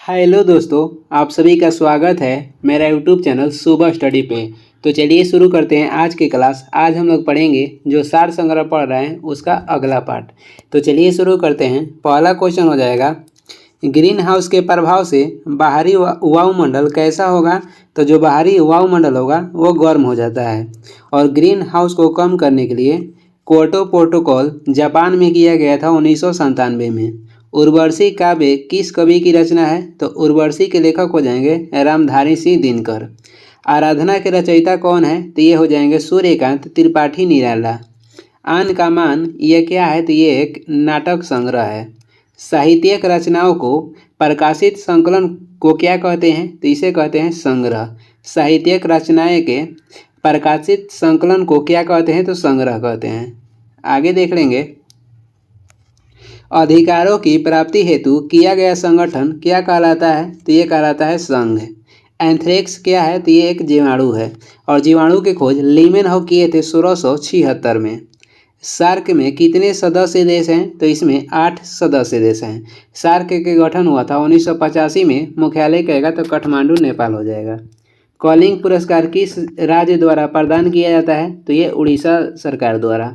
Hello दोस्तों, आप सभी का स्वागत है मेरा यूट्यूब चैनल सुबह स्टडी पे। तो चलिए शुरू करते हैं आज की क्लास। आज हम लोग पढ़ेंगे जो सार संग्रह पढ़ रहे हैं उसका अगला पार्ट। तो चलिए शुरू करते हैं। पहला क्वेश्चन हो जाएगा, ग्रीन हाउस के प्रभाव से बाहरी वायुमंडल कैसा होगा। तो जो बाहरी वायुमंडल होगा वो गर्म हो जाता है। और ग्रीन हाउस को कम करने के लिए क्योटो प्रोटोकॉल जापान में किया गया था 1997 में। उर्वशी काव्य किस कवि की रचना है। तो उर्वशी के लेखक हो जाएंगे रामधारी सिंह दिनकर। आराधना के रचयिता कौन है। तो ये हो जाएंगे सूर्यकांत त्रिपाठी निराला। आन का मान ये क्या है। तो ये एक नाटक संग्रह है। साहित्यिक रचनाओं को प्रकाशित संकलन को क्या कहते हैं। तो इसे कहते हैं संग्रह। साहित्यिक रचनाएं के प्रकाशित संकलन को क्या कहते हैं। तो संग्रह कहते हैं। आगे देख लेंगे, अधिकारों की प्राप्ति हेतु किया गया संगठन क्या कहलाता है। तो ये कहलाता है संघ। एंथ्रेक्स क्या है। तो ये एक जीवाणु है और जीवाणु की खोज लीमेनहॉफ किए थे 1676 में। सार्क में कितने सदस्य देश हैं। तो इसमें 8 सदस्य देश हैं। सार्क के गठन हुआ था 1985 में। मुख्यालय कहेगा तो काठमांडू नेपाल हो जाएगा। कॉलिंग पुरस्कार किस राज्य द्वारा प्रदान किया जाता है। तो ये उड़ीसा सरकार द्वारा।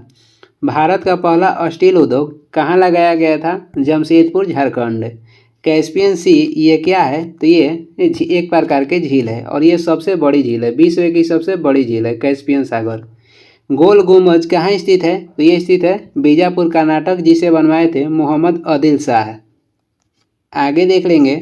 भारत का पहला स्टील उद्योग कहाँ लगाया गया था। जमशेदपुर झारखंड। कैस्पियन सी ये क्या है। तो ये एक प्रकार के झील है और ये सबसे बड़ी झील है। विश्व की सबसे बड़ी झील है कैस्पियन सागर। गोल गुम्बज कहाँ स्थित है। तो ये स्थित है बीजापुर कर्नाटक, जिसे बनवाए थे मोहम्मद आदिल शाह। आगे देख लेंगे,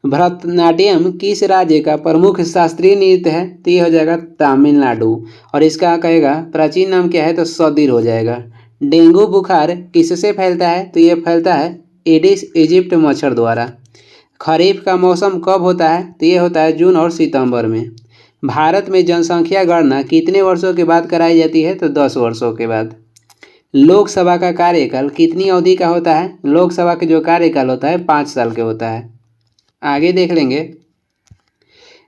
भरतनाट्यम किस राज्य का प्रमुख शास्त्रीय नृत्य है। तो ये हो जाएगा तमिलनाडु और इसका कहेगा प्राचीन नाम क्या है। तो सदीर हो जाएगा। डेंगू बुखार किससे फैलता है। तो ये फैलता है एडिस इजिप्ट मच्छर द्वारा। खरीफ का मौसम कब होता है। तो ये होता है जून और सितंबर में। भारत में जनसंख्या गणना कितने वर्षों के बाद कराई जाती है। तो 10 वर्षों के बाद। लोकसभा का कार्यकाल कितनी अवधि का होता है। लोकसभा का जो कार्यकाल होता है 5 साल के होता है। आगे देख लेंगे,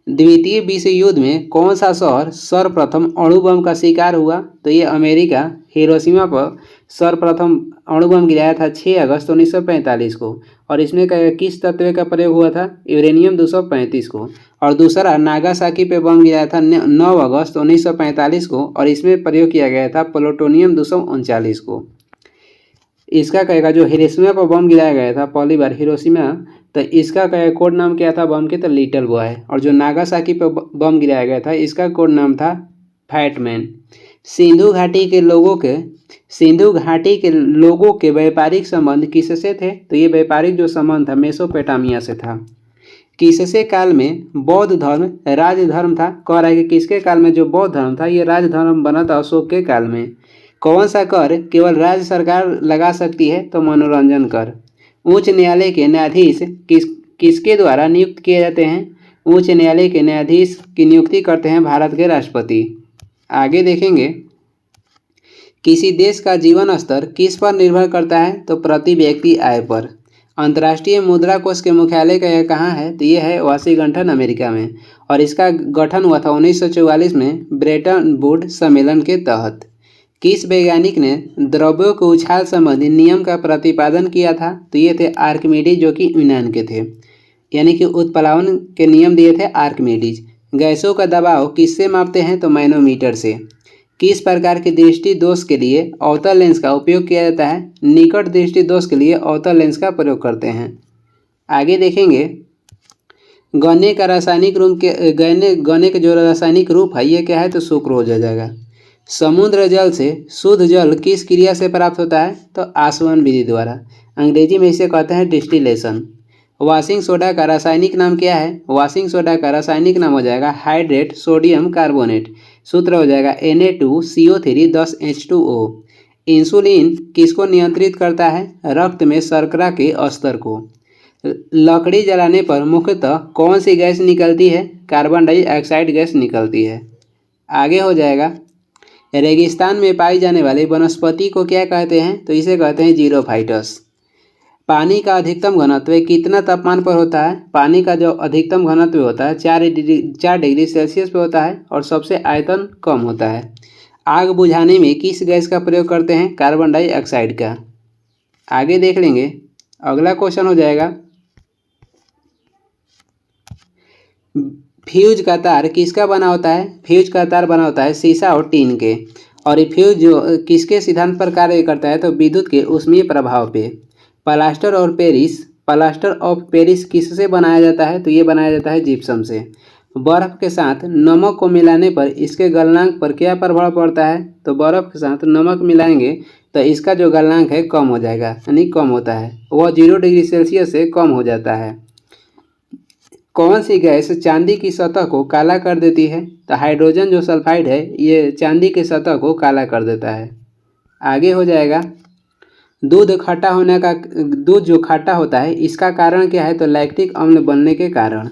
द्वितीय विश्व युद्ध में कौन सा शहर सर्वप्रथम अणु बम का शिकार हुआ। तो ये अमेरिका हिरोशिमा पर सर्वप्रथम अणु बम गिराया था 6 अगस्त 1945 को। और इसमें किस तत्व का प्रयोग हुआ था। यूरेनियम 235 को। और दूसरा नागासाकी पे बम गिराया था 9 अगस्त 1945 को और इसमें प्रयोग किया गया था प्लूटोनियम 239 को। इसका कहेगा जो हिरोशिमा पर बम गिराया गया था पहली बार हिरोशिमा, तो इसका कोड नाम क्या था बम के। तो लिटिल बॉय। और जो नागासाकी पर बम गिराया गया था इसका कोड नाम था फैटमैन। सिंधु घाटी के लोगों के व्यापारिक संबंध किससे थे। तो ये व्यापारिक जो संबंध था मेसोपोटामिया से था। किससे काल में बौद्ध धर्म राजधर्म था। कह रहा है कि किसके काल में जो बौद्ध धर्म था ये राजधर्म बना था अशोक के काल में। कौन सा कर केवल राज्य सरकार लगा सकती है। तो मनोरंजन कर। उच्च न्यायालय के न्यायाधीश किसके द्वारा नियुक्त किए जाते हैं। उच्च न्यायालय के न्यायाधीश की नियुक्ति करते हैं भारत के राष्ट्रपति। आगे देखेंगे, किसी देश का जीवन स्तर किस पर निर्भर करता है। तो प्रति व्यक्ति आय पर। अंतर्राष्ट्रीय मुद्रा कोष के मुख्यालय का यह कहाँ है। तो ये है वाशिंगटन अमेरिका में। और इसका गठन हुआ था 1944 में ब्रेटन वुड्स सम्मेलन के तहत। किस वैज्ञानिक ने द्रव्यों के उछाल संबंधी नियम का प्रतिपादन किया था। तो ये थे आर्किमिडीज, जो कि यूनान के थे। यानी कि उत्प्लावन के नियम दिए थे आर्किमिडीज। गैसों का दबाव किससे मापते हैं। तो मैनोमीटर से। किस प्रकार के दृष्टि दोष के लिए अवतल लेंस का उपयोग किया जाता है। निकट दृष्टि दोष के लिए अवतल लेंस का प्रयोग करते हैं। आगे देखेंगे, गन्ने का रासायनिक रूप के गन्ने के जो रासायनिक रूप है ये क्या है। तो सुक्रोज हो जाएगा। समुद्र जल से शुद्ध जल किस क्रिया से प्राप्त होता है। तो आसवन विधि द्वारा। अंग्रेजी में इसे कहते हैं डिस्टिलेशन। वॉशिंग सोडा का रासायनिक नाम क्या है। वॉशिंग सोडा का रासायनिक नाम हो जाएगा हाइड्रेट सोडियम कार्बोनेट। सूत्र हो जाएगा Na2CO3 10H2O। इंसुलिन किसको नियंत्रित करता है। रक्त में शर्करा के स्तर को। लकड़ी जलाने पर मुख्यतः कौन सी गैस निकलती है। कार्बन डाइऑक्साइड गैस निकलती है। आगे हो जाएगा, रेगिस्तान में पाई जाने वाली वनस्पति को क्या कहते हैं। तो इसे कहते हैं जीरोफाइटस। पानी का अधिकतम घनत्व कितना तापमान पर होता है। पानी का जो अधिकतम घनत्व होता है 4 डिग्री सेल्सियस पे होता है और सबसे आयतन कम होता है। आग बुझाने में किस गैस का प्रयोग करते हैं। कार्बन डाइऑक्साइड का। आगे देख लेंगे, अगला क्वेश्चन हो जाएगा, फ्यूज का तार किसका बना होता है? फ्यूज का तार बना होता है शीशा और टीन के। और ये फ्यूज जो किसके सिद्धांत पर कार्य करता है? तो विद्युत के ऊष्मीय प्रभाव पे। प्लास्टर ऑफ पेरिस किससे बनाया जाता है? तो ये बनाया जाता है जिप्सम से। बर्फ के साथ नमक को मिलाने पर इसके गलनांक पर क्या प्रभाव पड़ता है? तो बर्फ के साथ नमक मिलाएंगे तो इसका जो गलनांक है कम हो जाएगा, यानी कम होता है, वह 0 डिग्री सेल्सियस से कम हो जाता है। कौन सी गैस चांदी की सतह को काला कर देती है? तो हाइड्रोजन जो सल्फाइड है ये चांदी की सतह को काला कर देता है। आगे हो जाएगा, दूध जो खट्टा होता है इसका कारण क्या है? तो लैक्टिक अम्ल बनने के कारण।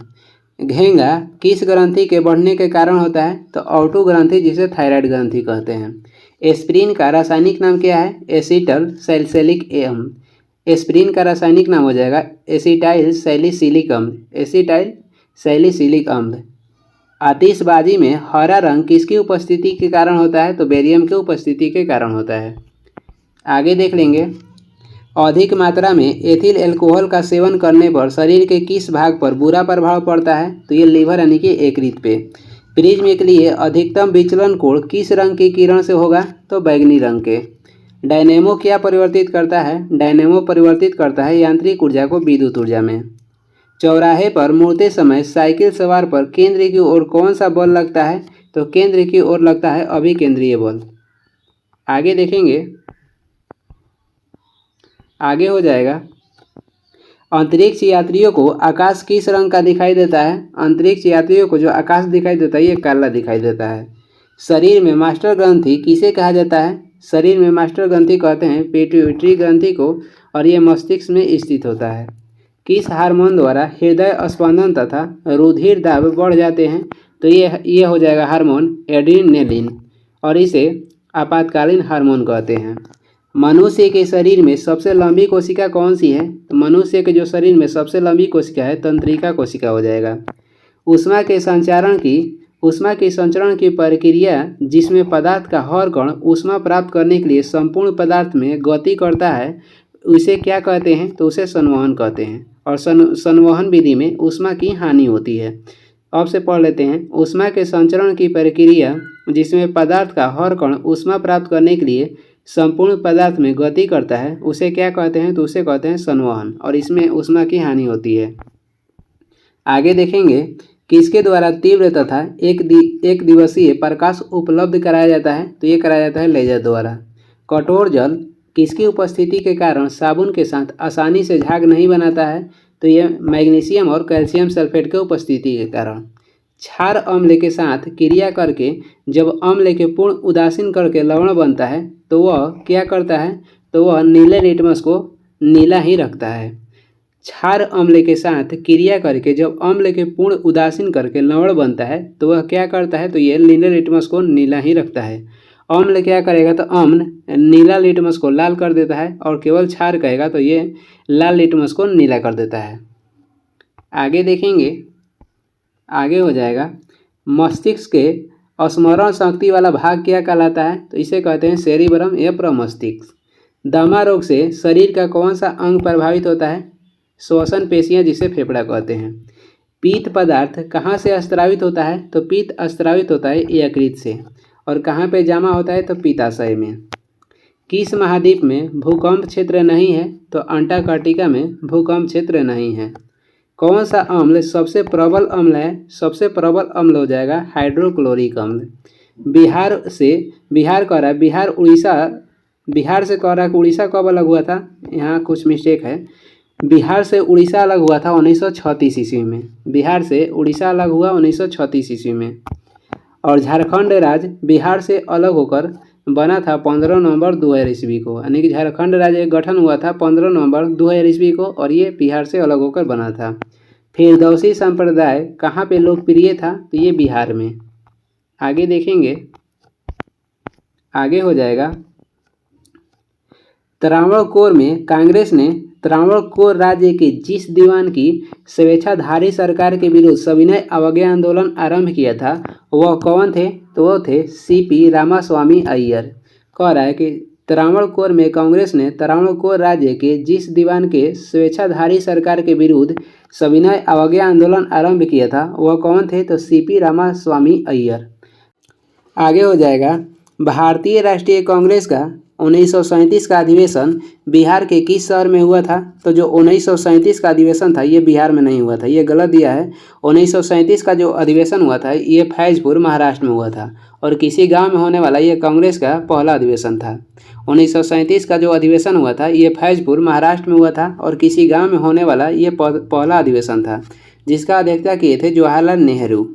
घेंगा किस ग्रंथि के बढ़ने के कारण होता है? तो ऑटो ग्रंथि, जिसे थायराइड ग्रंथि कहते हैं। एस्पिरिन का रासायनिक नाम क्या है? एसिटल सैलिसिलिक अम्ल। एस्पिरिन का रासायनिक नाम हो जाएगा एसिटाइल सैलिसिलिक अम्ल। आतिशबाजी में हरा रंग किसकी उपस्थिति के कारण होता है? तो बेरियम की उपस्थिति के कारण होता है। आगे देख लेंगे, अधिक मात्रा में एथिल एल्कोहल का सेवन करने पर शरीर के किस भाग पर बुरा प्रभाव पड़ता है? तो ये लीवर यानी कि यकृत पे। प्रिज्म के लिए अधिकतम विचलन कोण किस रंग की किरण से होगा? तो बैगनी रंग के। डायनेमो क्या परिवर्तित करता है? डायनेमो परिवर्तित करता है यांत्रिक ऊर्जा को विद्युत ऊर्जा में। चौराहे पर मुड़ते समय साइकिल सवार पर केंद्र की ओर कौन सा बल लगता है? तो केंद्र की ओर लगता है अभिकेंद्रीय बल। आगे देखेंगे, आगे हो जाएगा, अंतरिक्ष यात्रियों को आकाश किस रंग का दिखाई देता है? अंतरिक्ष यात्रियों को जो आकाश दिखाई देता है ये काला दिखाई देता है। शरीर में मास्टर ग्रंथि किसे कहा जाता है? शरीर में मास्टर ग्रंथि कहते हैं पिट्यूटरी ग्रंथि को, और ये मस्तिष्क में स्थित होता है। किस हार्मोन द्वारा हृदय स्पंदन तथा रुधिर दाब बढ़ जाते हैं? तो ये हो जाएगा हार्मोन एड्रेनालिन, और इसे आपातकालीन हार्मोन कहते हैं। मनुष्य के शरीर में सबसे लंबी कोशिका कौन सी है? तो मनुष्य के जो शरीर में सबसे लंबी कोशिका है तंत्रिका कोशिका हो जाएगा। ऊष्मा के संचरण की प्रक्रिया जिसमें पदार्थ का हर कण ऊष्मा प्राप्त करने के लिए संपूर्ण पदार्थ में गति करता है, उसे क्या कहते हैं? तो उसे संवहन कहते हैं। और संवहन विधि में ऊष्मा की हानि होती है। अब से पढ़ लेते हैं, ऊष्मा के संचरण की प्रक्रिया जिसमें पदार्थ का हर कण ऊष्मा प्राप्त करने के लिए संपूर्ण पदार्थ में गति करता है, उसे क्या कहते हैं? तो उसे कहते हैं संवहन, और इसमें ऊष्मा की हानि होती है। आगे देखेंगे, किसके द्वारा तीव्र तथा एक दिवसीय प्रकाश उपलब्ध कराया जाता है? तो ये कराया जाता है लेजर द्वारा। कठोर जल किसकी उपस्थिति के कारण साबुन के साथ आसानी से झाग नहीं बनाता है? तो ये मैग्नीशियम और कैल्शियम सल्फेट के उपस्थिति के कारण। क्षार अम्ल के साथ क्रिया करके जब अम्ल के पूर्ण उदासीन करके लवण बनता है तो वह क्या करता है? तो वह नीले लिटमस को नीला ही रखता है। क्षार अम्ल के साथ क्रिया करके जब अम्ल के पूर्ण उदासीन करके लवण बनता है तो वह क्या करता है? तो ये नीले लिटमस को नीला ही रखता है। अम्ल क्या करेगा? तो अम्ल नीला लिटमस को लाल कर देता है, और केवल क्षार कहेगा तो ये लाल लिटमस को नीला कर देता है। आगे देखेंगे, आगे हो जाएगा, मस्तिष्क के स्मरण शक्ति वाला भाग क्या कहलाता है? तो इसे कहते हैं सेरिब्रम या प्रमस्तिष्क। दमा रोग से शरीर का कौन सा अंग प्रभावित होता है? श्वसन पेशियां, जिसे फेफड़ा कहते हैं। पीत पदार्थ कहाँ से स्रावित होता है? तो पीत स्रावित होता है यकृत से। और कहाँ पे जमा होता है? तो पित्ताशय में। किस महाद्वीप में भूकंप क्षेत्र नहीं है? तो अंटार्कटिका में भूकंप क्षेत्र नहीं है। कौन सा अम्ल सबसे प्रबल अम्ल है? सबसे प्रबल अम्ल हो जाएगा हाइड्रोक्लोरिक अम्ल। बिहार से कह रहा है कि उड़ीसा कब अलग हुआ था? यहाँ कुछ मिस्टेक है। बिहार से उड़ीसा अलग हुआ था 1936 ईस्वी में। बिहार से उड़ीसा अलग हुआ 1936 ईस्वी में। और झारखंड राज्य बिहार से अलग होकर बना था 15 नवंबर 2000 ईस्वी को, यानी कि झारखंड राज्य गठन हुआ था 15 नवंबर 2000 ईस्वी को, और ये बिहार से अलग होकर बना था। फिरदौसी संप्रदाय कहाँ पे लोकप्रिय था? तो ये बिहार में। आगे देखेंगे, आगे हो जाएगा, त्रावणकोर में कांग्रेस ने त्रावणकोर राज्य के जिस दीवान की स्वेच्छाधारी सरकार के विरुद्ध सविनय अवज्ञा आंदोलन आरंभ किया था वह कौन थे? तो वो थे सीपी रामास्वामी अय्यर। कह रहा है कि त्रावणकोर में कांग्रेस ने त्रावणकोर राज्य के जिस दीवान के स्वेच्छाधारी सरकार के विरुद्ध सविनय अवज्ञा आंदोलन आरंभ किया था वह कौन थे? तो सीपी रामास्वामी अय्यर। आगे हो जाएगा, भारतीय राष्ट्रीय कांग्रेस का 1937 का अधिवेशन बिहार के किस शहर में हुआ था? तो जो 1937 का अधिवेशन था ये बिहार में नहीं हुआ था, ये गलत दिया है। 1937 का जो अधिवेशन हुआ था ये फैजपुर महाराष्ट्र में हुआ था और किसी गांव में होने वाला ये कांग्रेस का पहला अधिवेशन था। 1937 का जो अधिवेशन हुआ था ये फैजपुर महाराष्ट्र में हुआ था और किसी गाँव में होने वाला ये पहला अधिवेशन था जिसका अध्यक्षता किए थे जवाहरलाल नेहरू।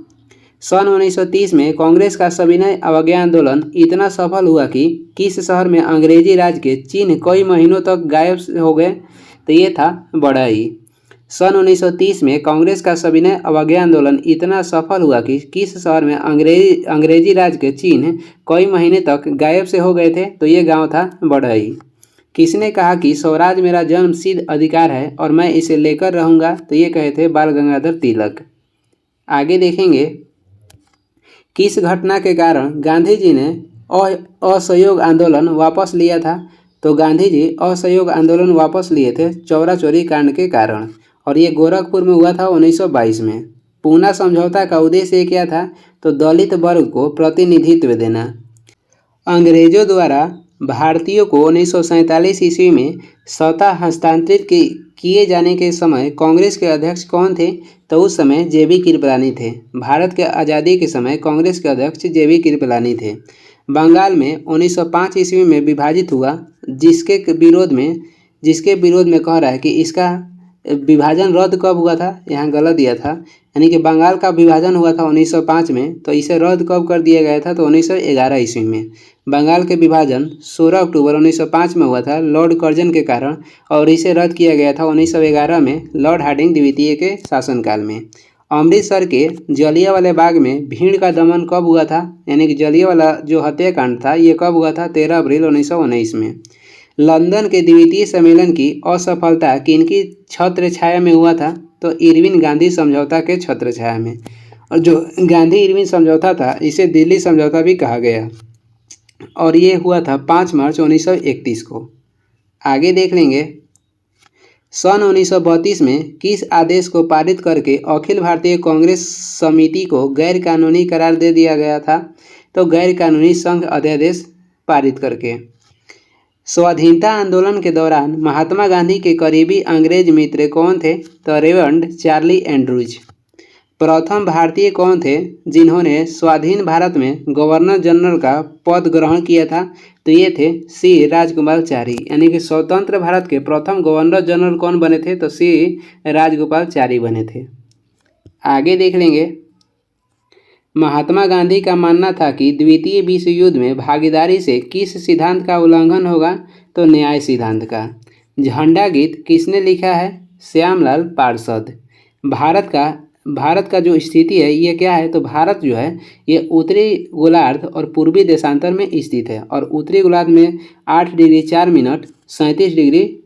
सन 1930 में कांग्रेस का सविनय अवज्ञा आंदोलन इतना सफल हुआ कि किस शहर में अंग्रेजी राज के चिन्ह कई महीनों तक गायब हो गए? तो ये था बड़ाई। सन 1930 में कांग्रेस का सविनय अवज्ञा आंदोलन इतना सफल हुआ कि किस शहर में अंग्रेजी राज के चिन्ह कई महीने तक गायब से हो गए थे? तो ये गाँव था बड़ाई। किसने कहा कि स्वराज मेरा जन्मसिद्ध अधिकार है और मैं इसे लेकर रहूँगा? तो ये कहे थे बाल गंगाधर तिलक। आगे देखेंगे, किस घटना के कारण गांधी जी ने असहयोग आंदोलन वापस लिया था? तो गांधी जी असहयोग आंदोलन वापस लिए थे चौरा चौरी कांड के कारण और ये गोरखपुर में हुआ था 1922 में। पूना समझौता का उद्देश्य क्या था? तो दलित वर्ग को प्रतिनिधित्व देना। अंग्रेजों द्वारा भारतीयों को 1947 ईस्वी में सत्ता हस्तांतरित किए जाने के समय कांग्रेस के अध्यक्ष कौन थे? तो उस समय जेबी कृपलानी थे। भारत के आज़ादी के समय कांग्रेस के अध्यक्ष जेबी कृपलानी थे। बंगाल में 1905 ईस्वी में विभाजित हुआ जिसके विरोध में कह रहा है कि इसका विभाजन रद्द कब हुआ था? यहाँ गलत दिया था, यानी कि बंगाल का विभाजन हुआ था 1905 में, तो इसे रद्द कब कर दिया गया था? तो 1911 ईस्वी में। बंगाल के विभाजन 16 अक्टूबर 1905 में हुआ था लॉर्ड कर्जन के कारण और इसे रद्द किया गया था 1911 में लॉर्ड हार्डिंग द्वितीय के शासनकाल में। अमृतसर के जलियांवाला बाग में भीड़ का दमन कब हुआ था? यानी कि जलियांवाला जो हत्याकांड था ये कब हुआ था? 13 अप्रैल 1919 में। लंदन के द्वितीय सम्मेलन की असफलता किनकी छत्र छाया में हुआ था? तो इरविन गांधी समझौता के छत्र छाया में। और जो गांधी इरविन समझौता था इसे दिल्ली समझौता भी कहा गया और ये हुआ था 5 मार्च 1931 को। आगे देख लेंगे, सन 1932 में किस आदेश को पारित करके अखिल भारतीय कांग्रेस समिति को गैर कानूनी करार दे दिया गया था? तो गैर कानूनी संघ अध्यादेश पारित करके। स्वाधीनता आंदोलन के दौरान महात्मा गांधी के करीबी अंग्रेज मित्र कौन थे? तो रेवरेंड चार्ली एंड्रूज। प्रथम भारतीय कौन थे जिन्होंने स्वाधीन भारत में गवर्नर जनरल का पद ग्रहण किया था? तो ये थे सी राजगोपालाचारी, यानी कि स्वतंत्र भारत के प्रथम गवर्नर जनरल कौन बने थे? तो सी राजगोपालाचारी बने थे। आगे देख लेंगे, महात्मा गांधी का मानना था कि द्वितीय विश्व युद्ध में भागीदारी से किस सिद्धांत का उल्लंघन होगा? तो न्याय सिद्धांत का। झंडा गीत किसने लिखा है? श्यामलाल पार्षद। भारत का जो स्थिति है ये क्या है? तो भारत जो है ये उत्तरी गोलार्ध और पूर्वी देशांतर में स्थित है और उत्तरी गोलार्ध में 8 डिग्री 4 मिनट 37 डिग्री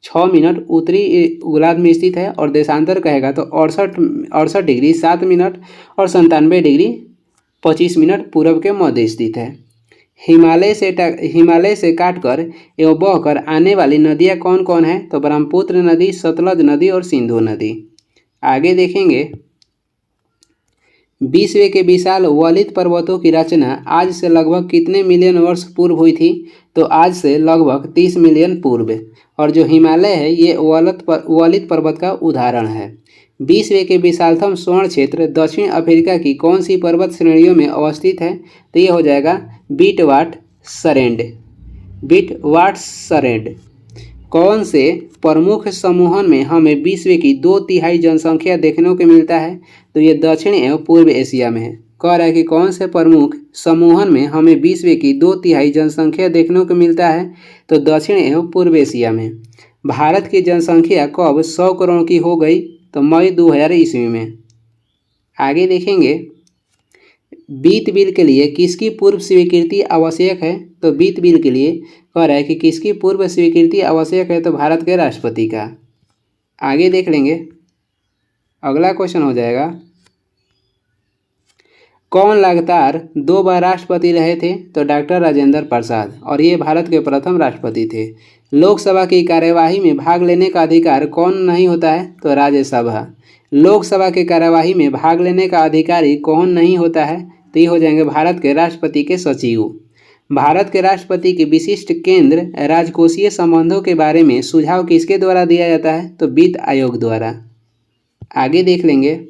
6 मिनट उत्तरी गोलार्ध में स्थित है और देशांतर कहेगा तो 68 डिग्री 7 मिनट और 97 डिग्री 25 मिनट पूर्व के मध्य स्थित है। हिमालय से काटकर एवं बहकर आने वाली नदियाँ कौन कौन है? तो ब्रह्मपुत्र नदी, सतलज नदी और सिंधु नदी। आगे देखेंगे, विश्व के विशाल वलित पर्वतों की रचना आज से लगभग कितने मिलियन वर्ष पूर्व हुई थी? तो आज से लगभग 30 मिलियन पूर्व। और जो हिमालय है ये वलित पर्वत का उदाहरण है। विश्व के विशालतम स्वर्ण क्षेत्र दक्षिण अफ्रीका की कौन सी पर्वत श्रेणियों में अवस्थित है? तो ये हो जाएगा विटवाटसरैंड। कौन से प्रमुख समूहन में हमें विश्व की 2/3 जनसंख्या देखने को मिलता है? तो ये दक्षिण एवं पूर्व एशिया में है। कह रहा है कि कौन से प्रमुख समूहन में हमें विश्व की 2/3 जनसंख्या देखने को मिलता है? तो दक्षिण एवं पूर्व एशिया में। भारत की जनसंख्या कब 100 करोड़ की हो गई? तो मई 2000 ईस्वी में। आगे देखेंगे, वित्त बिल के लिए किसकी पूर्व स्वीकृति आवश्यक है? तो वित्त बिल के लिए कह रहा है कि किसकी पूर्व स्वीकृति आवश्यक है? तो भारत के राष्ट्रपति का। आगे देख लेंगे, अगला क्वेश्चन हो जाएगा, कौन लगातार 2 बार राष्ट्रपति रहे थे? तो डॉक्टर राजेंद्र प्रसाद, और ये भारत के प्रथम राष्ट्रपति थे। लोकसभा की कार्यवाही में भाग लेने का अधिकार कौन नहीं होता है? तो राज्यसभा। लोकसभा की कार्यवाही में भाग लेने का अधिकारी कौन नहीं होता है? तो ये हो जाएंगे भारत के राष्ट्रपति के सचिव। भारत के राष्ट्रपति के विशिष्ट केंद्र राजकोषीय संबंधों के बारे में सुझाव किसके द्वारा दिया जाता है? तो वित्त आयोग द्वारा। आगे देख लेंगे,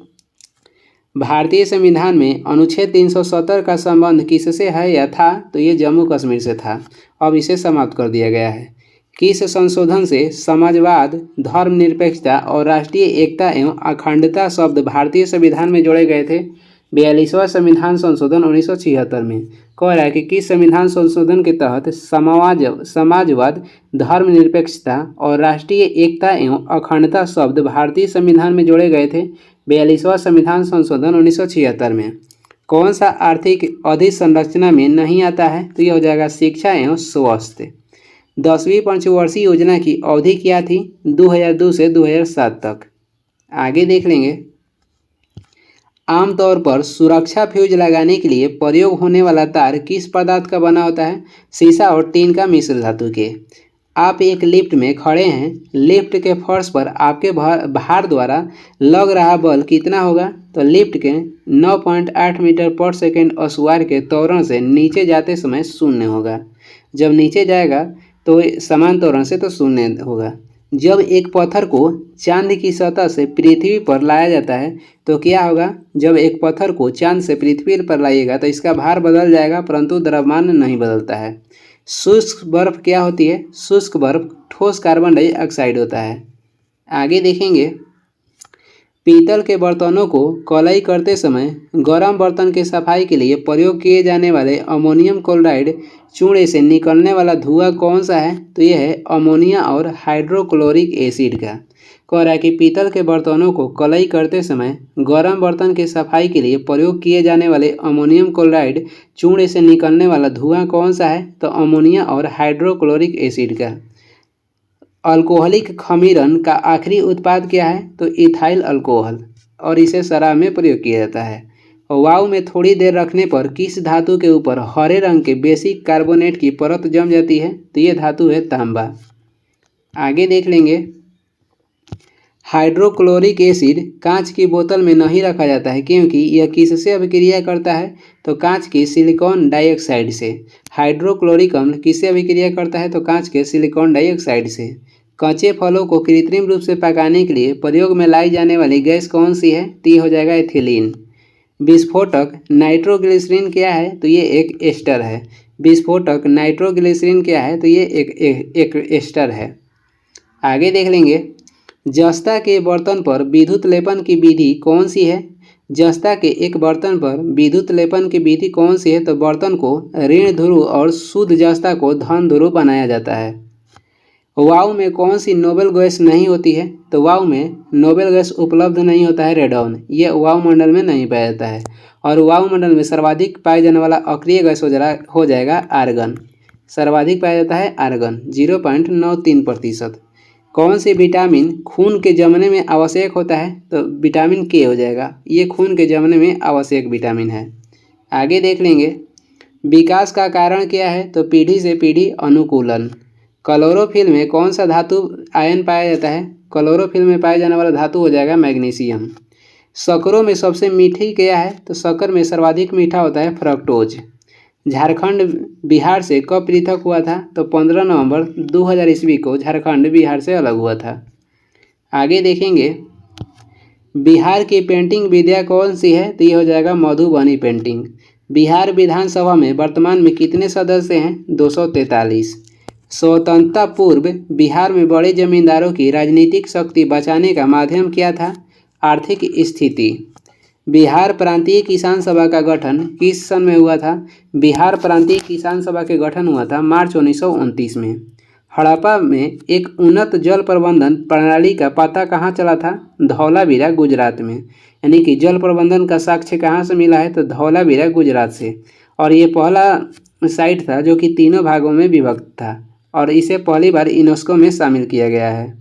भारतीय संविधान में अनुच्छेद 370 का संबंध किससे है या था? तो ये जम्मू कश्मीर से था, अब इसे समाप्त कर दिया गया है। किस संशोधन से समाजवाद, धर्मनिरपेक्षता और राष्ट्रीय एकता एवं अखंडता शब्द भारतीय संविधान में जोड़े गए थे? 42वां संविधान संशोधन 1976 में। कह रहा है कि किस संविधान संशोधन के तहत समाजवाद, धर्मनिरपेक्षता और राष्ट्रीय एकता एवं अखंडता शब्द भारतीय संविधान में जोड़े गए थे? 42वां संविधान संशोधन 1976 में। कौन सा आर्थिक अधोसंरचना में नहीं आता है? तो यह हो जाएगा शिक्षा एवं स्वास्थ्य। 10वीं पंचवर्षीय योजना की अवधि क्या थी? 2002 से 2007 तक। आगे देख लेंगे, आमतौर पर सुरक्षा फ्यूज लगाने के लिए प्रयोग होने वाला तार किस पदार्थ का बना होता है? सीसा और टीन का मिश्र धातु के। आप एक लिफ्ट में खड़े हैं, लिफ्ट के फर्श पर आपके भार द्वारा लग रहा बल कितना होगा? तो लिफ्ट के 9.8 मीटर पर सेकेंड असुआर के त्वरण से नीचे जाते समय शून्य होगा। जब नीचे जाएगा तो समान त्वरण से तो शून्य होगा। जब एक पत्थर को चांद की सतह से पृथ्वी पर लाया जाता है तो क्या होगा? जब एक पत्थर को चांद से पृथ्वी पर लाइएगा तो इसका भार बदल जाएगा, परंतु द्रव्यमान नहीं बदलता है। शुष्क बर्फ क्या होती है? शुष्क बर्फ ठोस कार्बन डाइऑक्साइड होता है। आगे देखेंगे, पीतल के बर्तनों को कलई करते समय गर्म बर्तन के सफाई के लिए प्रयोग किए जाने वाले अमोनियम क्लोराइड चूड़े से निकलने वाला धुआं कौन सा है? तो यह है अमोनिया और हाइड्रोक्लोरिक एसिड का। कह रहा है कि पीतल के बर्तनों को कलई करते समय गर्म बर्तन के सफाई के लिए प्रयोग किए जाने वाले अमोनियम क्लोराइड चूड़े से निकलने वाला धुआं कौन सा है? तो अमोनिया और हाइड्रोक्लोरिक एसिड का। अल्कोहलिक खमीरन का आखिरी उत्पाद क्या है? तो इथाइल अल्कोहल, और इसे शराब में प्रयोग किया जाता है। वायु में थोड़ी देर रखने पर किस धातु के ऊपर हरे रंग के बेसिक कार्बोनेट की परत जम जाती है? तो ये धातु है तांबा। आगे देख लेंगे, हाइड्रोक्लोरिक एसिड कांच की बोतल में नहीं रखा जाता है क्योंकि यह किससे अभिक्रिया करता है? तो कांच की सिलिकॉन डाइऑक्साइड से। हाइड्रोक्लोरिक अम्ल किससे अभिक्रिया करता है? तो कांच के सिलिकॉन डाइऑक्साइड से। कच्चे फलों को कृत्रिम रूप से पकाने के लिए प्रयोग में लाई जाने वाली गैस कौन सी है? तो ये हो जाएगा एथिलीन। विस्फोटक नाइट्रोग्लिसरीन क्या है? तो ये एक एस्टर है। विस्फोटक नाइट्रोग्लिसरीन क्या है? तो ये एक एस्टर है। आगे देख लेंगे, जस्ता के बर्तन पर विद्युत लेपन की विधि कौन सी है? जस्ता के एक बर्तन पर विद्युत लेपन की विधि कौन सी है? तो बर्तन को ऋण ध्रुव और शुद्ध जस्ता को धन ध्रुव बनाया जाता है। वायु में कौन सी नोबेल गैस नहीं होती है? तो वायु में नोबेल गैस उपलब्ध नहीं होता है रेडॉन, ये वायुमंडल में नहीं पाया जाता है। और वायुमंडल में सर्वाधिक पाए जाने वाला अक्रिय गैस हो जाएगा आर्गन। सर्वाधिक पाया जाता है आर्गन 0.93%। कौन से विटामिन खून के जमने में आवश्यक होता है? तो विटामिन के हो जाएगा, ये खून के जमने में आवश्यक विटामिन है। आगे देख लेंगे, विकास का कारण क्या है? तो पीढ़ी से पीढ़ी अनुकूलन। क्लोरोफिल में कौन सा धातु आयन पाया जाता है? क्लोरोफिल में पाया जाने वाला धातु हो जाएगा मैग्नीशियम। शक्करों में सबसे मीठी क्या है? तो शक्कर में सर्वाधिक मीठा होता है फ्रक्टोज। झारखंड बिहार से कब पृथक हुआ था? तो 15 नवंबर 2000 ईस्वी को झारखंड बिहार से अलग हुआ था। आगे देखेंगे, बिहार की पेंटिंग विद्या कौन सी है? तो ये हो जाएगा मधुबनी पेंटिंग। बिहार विधानसभा में वर्तमान में कितने सदस्य हैं? 243। स्वतंत्रता पूर्व बिहार में बड़े जमींदारों की राजनीतिक शक्ति बचाने का माध्यम क्या था? आर्थिक स्थिति। बिहार प्रांतीय किसान सभा का गठन किस सन में हुआ था? बिहार प्रांतीय किसान सभा के गठन हुआ था मार्च 1929 में। हड़प्पा में एक उन्नत जल प्रबंधन प्रणाली का पता कहाँ चला था? धौलावीरा गुजरात में। यानी कि जल प्रबंधन का साक्ष्य कहाँ से मिला है? तो धौलावीरा गुजरात से। और ये पहला साइट था जो कि 3 भागों में विभक्त था और इसे पहली बार यूनेस्को में शामिल किया गया है।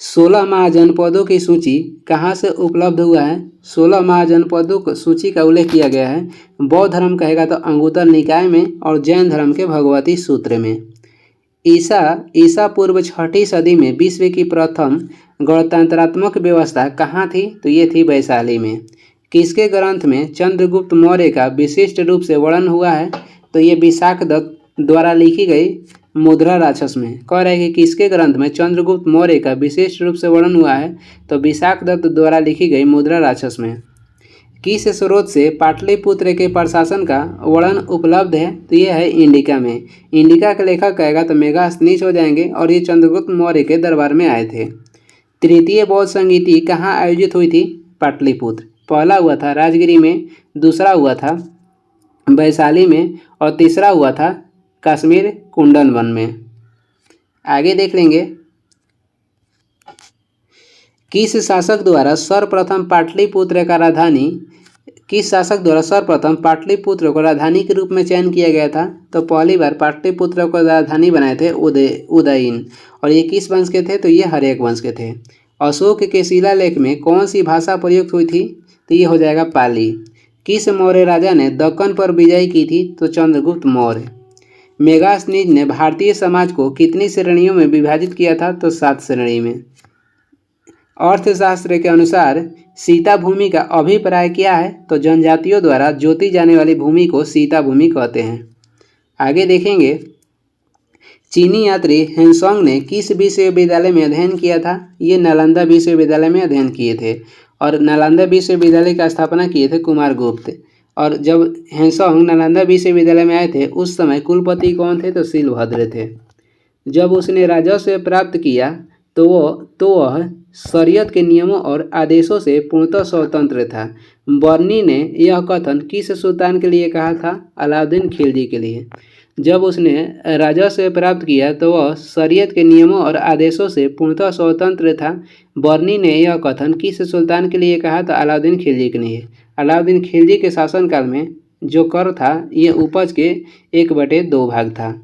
16 महाजनपदों की सूची कहाँ से उपलब्ध हुआ है? 16 महाजनपदों की सूची का उल्लेख किया गया है बौद्ध धर्म कहेगा तो अंगुत्तर निकाय में और जैन धर्म के भगवती सूत्र में। ईसा पूर्व 6ठी सदी में विश्व की प्रथम गणतंत्रात्मक व्यवस्था कहाँ थी? तो ये थी वैशाली में। किसके ग्रंथ में चंद्रगुप्त मौर्य का विशिष्ट रूप से वर्णन हुआ है? तो ये विशाख दत्त द्वारा लिखी गई मुद्रा राक्षस में। कह रहा है कि किसके ग्रंथ में चंद्रगुप्त मौर्य का विशिष्ट रूप से वर्णन हुआ है? तो विशाख दत्त द्वारा लिखी गई मुद्रा राक्षस में। किस स्रोत से पाटलिपुत्र के प्रशासन का वर्णन उपलब्ध है? तो ये है इंडिका में। इंडिका के लेखक कहेगा तो मेगास्थनीज हो जाएंगे और ये चंद्रगुप्त मौर्य के दरबार में आए थे। तृतीय बौद्ध संगीति कहाँ आयोजित हुई थी? पाटलिपुत्र। पहला हुआ था राजगिरी में, दूसरा हुआ था वैशाली में और तीसरा हुआ था कश्मीर कुंडनवन में। आगे देख लेंगे, किस शासक द्वारा सर्वप्रथम पाटलिपुत्र को राजधानी के रूप में चयन किया गया था? तो पहली बार पाटलिपुत्र को राजधानी बनाए थे उदयन। और ये किस वंश के थे? तो ये हर्यक वंश के थे। अशोक के शिलालेख में कौन सी भाषा प्रयुक्त हुई थी? तो ये हो जाएगा पाली। किस मौर्य राजा ने दक्कन पर विजय की थी? तो चंद्रगुप्त मौर्य। मेगास्थनीज ने भारतीय समाज को कितनी श्रेणियों में विभाजित किया था? तो 7 श्रेणी में। अर्थशास्त्र के अनुसार सीता भूमि का अभिप्राय क्या है? तो जनजातियों द्वारा जोती जाने वाली भूमि को सीता भूमि कहते हैं। आगे देखेंगे, चीनी यात्री हेनसोंग ने किस विश्वविद्यालय में अध्ययन किया था? ये नालंदा विश्वविद्यालय में अध्ययन किए थे और नालंदा विश्वविद्यालय का स्थापना किए थे कुमारगुप्त। और जब हेनसोंग नालंदा विश्वविद्यालय में आए थे उस समय कुलपति कौन थे? तो शीलभद्र थे। जब उसने राजस्व प्राप्त किया तो वह शरीयत के नियमों और आदेशों से पूर्णतः स्वतंत्र था। बर्नी ने यह कथन किस सुल्तान के लिए कहा था? अलाउद्दीन खिलजी के लिए। जब उसने राजस्व प्राप्त किया तो वह शरीयत के नियमों और आदेशों से पूर्णतः स्वतंत्र था। बर्नी ने यह कथन किस सुल्तान के लिए कहा? तो अलाउद्दीन खिलजी के लिए। अलाउद्दीन खिलजी के शासनकाल में जो कर था ये उपज के 1/2 भाग था।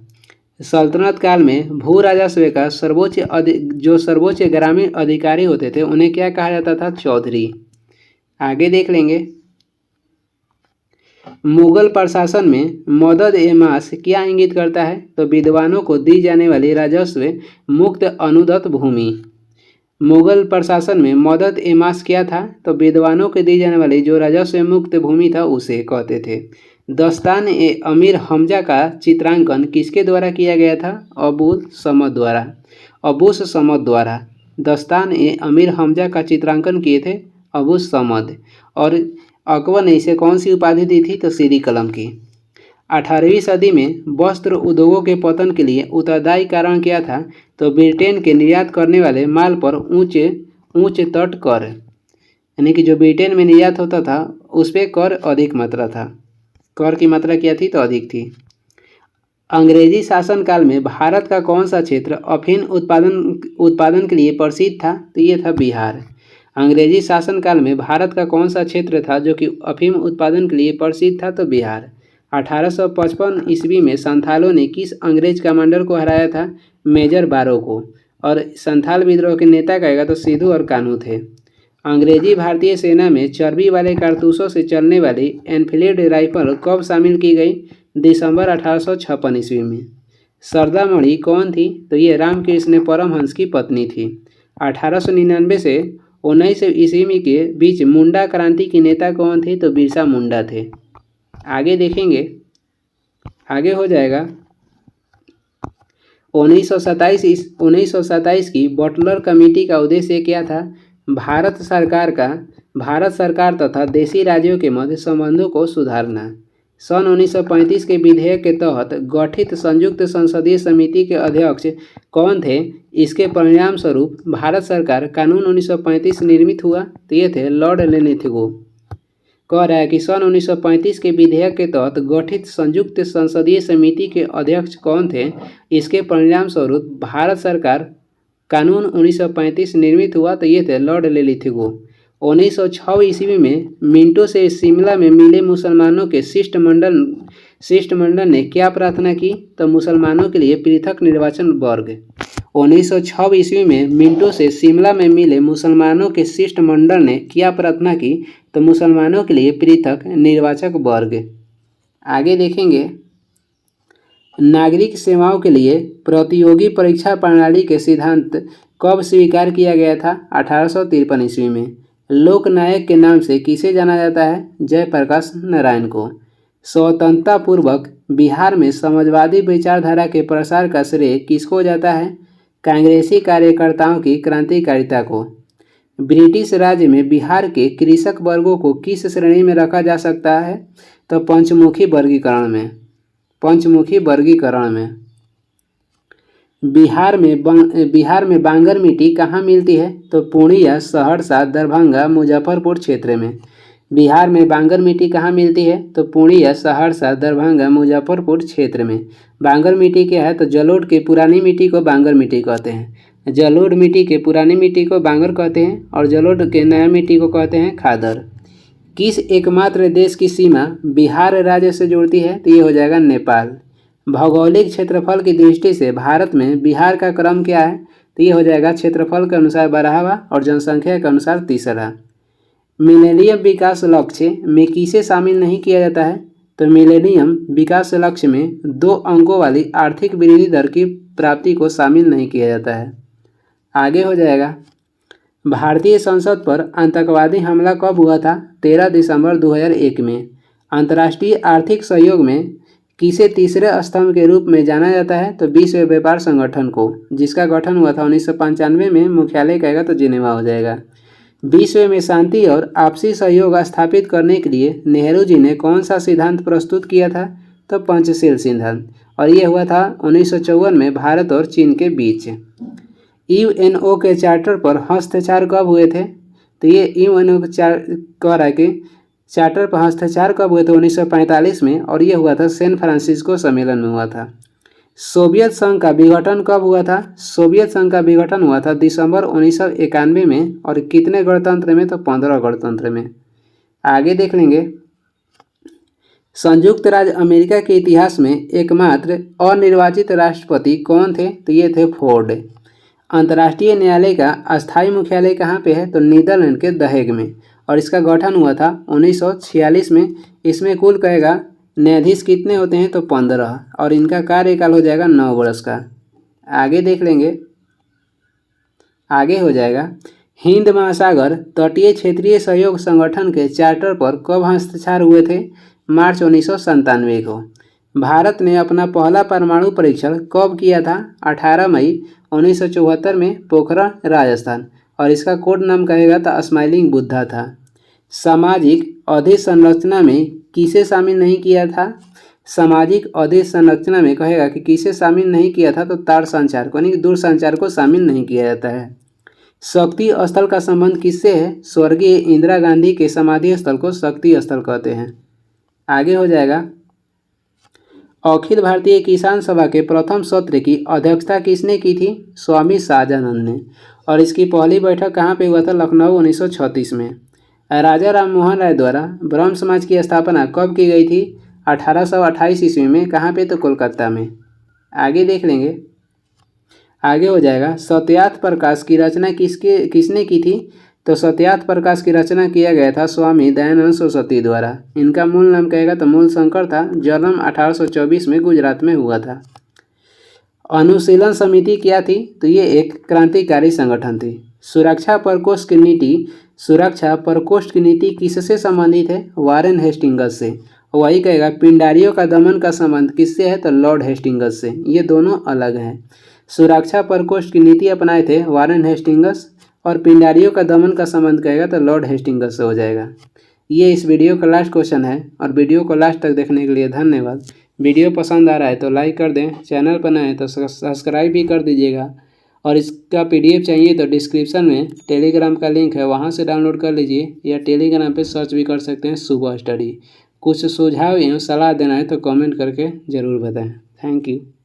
सल्तनत काल में भू राजस्व का सर्वोच्च ग्रामीण अधिकारी होते थे उन्हें क्या कहा जाता था? चौधरी। आगे देख लेंगे, मुगल प्रशासन में मदद ए मास क्या इंगित करता है? तो विद्वानों को दी जाने वाली राजस्व मुक्त अनुदत्त भूमि। मुगल प्रशासन में मदद ए मास क्या था? तो विद्वानों को दी जाने वाली जो राजस्व मुक्त भूमि था उसे कहते थे। दस्तान ए अमीर हमजा का चित्रांकन किसके द्वारा किया गया था? अबूस समद द्वारा। दस्तान ए अमीर हमजा का चित्रांकन किए थे अबूस समद। और अकबर ने इसे कौन सी उपाधि दी थी? तो सीरी कलम की। 18वीं सदी में वस्त्र उद्योगों के पतन के लिए उत्तरदायी कारण क्या था? तो ब्रिटेन के निर्यात करने वाले माल पर उच्च तट कर, यानी कि जो ब्रिटेन में निर्यात होता था उस पर कर अधिक मात्रा था। कर की मात्रा क्या थी? तो अधिक थी। अंग्रेजी शासनकाल में भारत का कौन सा क्षेत्र अफीम उत्पादन के लिए प्रसिद्ध था? तो ये था बिहार। अंग्रेजी शासनकाल में भारत का कौन सा क्षेत्र था जो कि अफीम उत्पादन के लिए प्रसिद्ध था? तो बिहार। 1855 ईस्वी में संथालों ने किस अंग्रेज कमांडर को हराया था? मेजर बारो को। और संथाल विद्रोह के नेता कहेगा तो सिद्धू और कान्हू थे। अंग्रेजी भारतीय सेना में चर्बी वाले कारतूसों से चलने वाली एनफील्ड राइफल कब शामिल की गई? दिसंबर 1856 ईस्वी में। सरदामणि कौन थी? तो ये रामकृष्ण परमहंस की पत्नी थी। 1899 से 1900 ईस्वी के बीच मुंडा क्रांति की नेता कौन थे? तो बिरसा मुंडा थे। आगे देखेंगे, आगे हो जाएगा 1927 की बटलर कमेटी का उद्देश्य क्या था? भारत सरकार तथा देशी राज्यों के मध्य संबंधों को सुधारना। सन 1935 के विधेयक के तहत गठित संयुक्त संसदीय समिति के अध्यक्ष कौन थे? इसके परिणाम स्वरूप भारत सरकार कानून 1935 निर्मित हुआ। तो ये थे लॉर्ड लेनिथगो। कह रहा है कि सन 1935 के विधेयक के तहत गठित संयुक्त संसदीय समिति के अध्यक्ष कौन थे? इसके परिणाम स्वरूप भारत सरकार कानून 1935 निर्मित हुआ। तो ये थे लॉर्ड लेनिथगो। 1906 ईस्वी में मिंटो से शिमला में मिले मुसलमानों के शिष्टमंडल ने क्या प्रार्थना की? तो मुसलमानों के लिए पृथक निर्वाचन वर्ग। 1906 ईस्वी में मिंटो से शिमला में मिले मुसलमानों के शिष्टमंडल ने क्या प्रार्थना की? तो मुसलमानों के लिए पृथक निर्वाचक वर्ग। आगे देखेंगे, नागरिक सेवाओं के लिए प्रतियोगी परीक्षा प्रणाली के सिद्धांत कब स्वीकार किया गया था? 1853 ईस्वी में। लोकनायक के नाम से किसे जाना जाता है? जयप्रकाश नारायण को। स्वतंत्रता पूर्वक बिहार में समाजवादी विचारधारा के प्रसार का श्रेय किसको जाता है? कांग्रेसी कार्यकर्ताओं की क्रांतिकारिता को। ब्रिटिश राज्य में बिहार के कृषक वर्गों को किस श्रेणी में रखा जा सकता है? तो पंचमुखी वर्गीकरण में। बिहार में बांगर मिट्टी कहाँ मिलती है? तो पूर्णिया, सहरसा, दरभंगा, मुजफ्फरपुर क्षेत्र में। बिहार में बांगर मिट्टी कहाँ मिलती है? तो पूर्णिया, सहरसा, दरभंगा, मुजफ्फरपुर क्षेत्र में। बांगर मिट्टी क्या है? तो जलोढ़ के पुरानी मिट्टी को बांगर मिट्टी कहते हैं। जलोढ़ मिट्टी के पुरानी मिट्टी को बांगर कहते हैं और जलोढ़ के नया मिट्टी को कहते हैं खादर। किस एकमात्र देश की सीमा बिहार राज्य से जुड़ती है? तो ये हो जाएगा नेपाल। भौगोलिक क्षेत्रफल की दृष्टि से भारत में बिहार का क्रम क्या है? तो ये हो जाएगा क्षेत्रफल के अनुसार 12वां और जनसंख्या के अनुसार 3रा। मिलेनियम विकास लक्ष्य में किसे शामिल नहीं किया जाता है? तो मिलेनियम विकास लक्ष्य में 2 अंकों वाली आर्थिक वृद्धि दर की प्राप्ति को शामिल नहीं किया जाता है। आगे हो जाएगा, भारतीय संसद पर आतंकवादी हमला कब हुआ था? 13 दिसंबर 2001 में। अंतर्राष्ट्रीय आर्थिक सहयोग में किसे तीसरे स्तंभ के रूप में जाना जाता है? तो विश्व व्यापार संगठन को, जिसका गठन हुआ था 1995 में। मुख्यालय कहेगा तो जिनेवा हो जाएगा। विश्व में शांति और आपसी सहयोग स्थापित करने के लिए नेहरू जी ने कौन सा सिद्धांत प्रस्तुत किया था? तो पंचशील सिद्धांत, और ये हुआ था 1954 में भारत और चीन के बीच। यूएनओ के चार्टर पर हस्ताक्षर कब हुए थे? तो ये यूएनओ के चार्टर पर हस्ताक्षर कब हुए थे? 1945 में, और ये हुआ था सैन फ्रांसिस्को सम्मेलन में हुआ था। सोवियत संघ का विघटन कब हुआ था? सोवियत संघ का विघटन हुआ था दिसंबर 1991 में, और कितने गणतंत्र में? तो 15 गणतंत्र में। आगे देख लेंगे, संयुक्त राज्य अमेरिका के इतिहास में एकमात्र अनिर्वाचित राष्ट्रपति कौन थे? तो ये थे फोर्ड। अंतर्राष्ट्रीय न्यायालय का अस्थायी मुख्यालय कहाँ पे है? तो नीदरलैंड के द हेग में, और इसका गठन हुआ था 1946 में। इसमें कुल कहेगा न्यायाधीश कितने होते हैं? तो 15, और इनका कार्यकाल हो जाएगा 9 वर्ष का। आगे देख लेंगे, आगे हो जाएगा, हिंद महासागर तटीय क्षेत्रीय सहयोग संगठन के चार्टर पर कब हस्ताक्षर हुए थे? मार्च 1997 को। भारत ने अपना पहला परमाणु परीक्षण कब किया था? 18 मई 1974 में, पोखरण, राजस्थान, और इसका कोड नाम कहेगा तो स्माइलिंग बुद्धा था। सामाजिक अधोसंरचना में किसे शामिल नहीं किया था? सामाजिक अधोसंरचना में कहेगा कि किसे शामिल नहीं किया था? तो तार संचार को, यानी दूरसंचार को शामिल नहीं किया जाता है। शक्ति स्थल का संबंध किससे है? स्वर्गीय इंदिरा गांधी के समाधि स्थल को शक्ति स्थल कहते हैं। आगे हो जाएगा, अखिल भारतीय किसान सभा के प्रथम सत्र की अध्यक्षता किसने की थी? स्वामी शाहजानंद ने, और इसकी पहली बैठक कहाँ पे हुआ था? लखनऊ 1936 में। राजा राम मोहन राय द्वारा ब्रह्म समाज की स्थापना कब की गई थी? 1828 ईस्वी में। कहाँ पे? तो कोलकाता में। आगे देख लेंगे, आगे हो जाएगा, सत्यार्थ प्रकाश की रचना किसने की थी? तो सत्यार्थ प्रकाश की रचना किया गया था स्वामी दयानंद सरस्वती द्वारा। इनका मूल नाम कहेगा तो मूल शंकर था। जन्म 1824 में गुजरात में हुआ था। अनुशीलन समिति क्या थी? तो ये एक क्रांतिकारी संगठन थी। सुरक्षा प्रकोष्ठ की नीति किससे संबंधित है? वारेन हेस्टिंग्स से। वही कहेगा पिंडारियों का दमन का संबंध किससे है? तो लॉर्ड हेस्टिंग्स से। ये दोनों अलग हैं। सुरक्षा प्रकोष्ठ की नीति अपनाए थे वारेन हेस्टिंग्स, और पिंडारियों का दमन का संबंध कहेगा तो लॉर्ड हेस्टिंग्स से हो जाएगा। ये इस वीडियो का लास्ट क्वेश्चन है, और वीडियो को लास्ट तक देखने के लिए धन्यवाद। वीडियो पसंद आ रहा है तो लाइक कर दें, चैनल पर नए हैं तो सब्सक्राइब भी कर दीजिएगा, और इसका PDF चाहिए तो डिस्क्रिप्शन में टेलीग्राम का लिंक है, वहाँ से डाउनलोड कर लीजिए, या टेलीग्राम पे सर्च भी कर सकते हैं सुबह स्टडी। कुछ सुझाव या सलाह देना है तो कमेंट करके ज़रूर बताएं। Thank you.